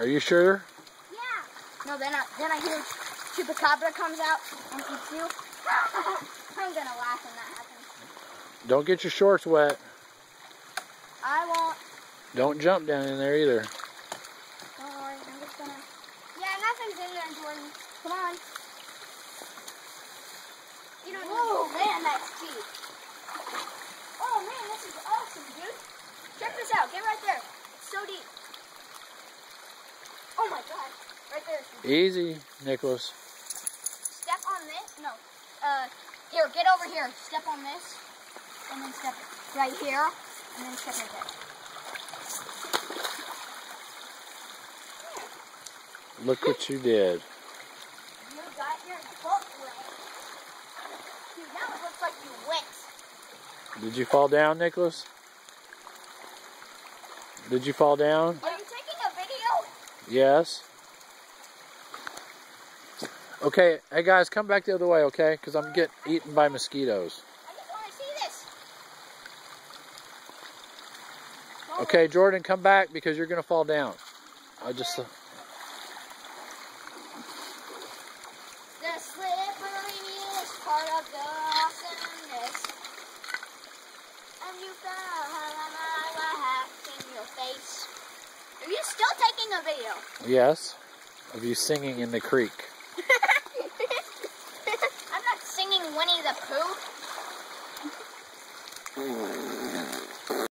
Are you sure? Yeah. No, then a huge chupacabra comes out and eats you. I'm gonna laugh when that happens. Don't get your shorts wet. I won't. Don't jump down in there either. Don't worry, I'm just gonna... Yeah, nothing's in there, Jordan. Come on. You don't know. Man, that's deep. Oh, man, this is awesome, dude. Check this out. Get right there. It's so deep. Oh, my God. Right there. Easy, Nicholas. Step on this. No. Here, get over here. Step on this. And then step right here. And then step right there. Look what you did. You got your foot wet. Dude, now it looks like you wet. Did you fall down, Nicholas? Did you fall down? Are you taking a video? Yes. Okay, hey guys, come back the other way, okay? Because I'm getting eaten by mosquitoes. I just want to see this. Okay, Jordan, come back because you're going to fall down. I just... The slipperiest part of the awesomeness. And you found a hat in your face. Are you still taking a video? Yes. Of you singing in the creek. I'm not singing Winnie the Pooh.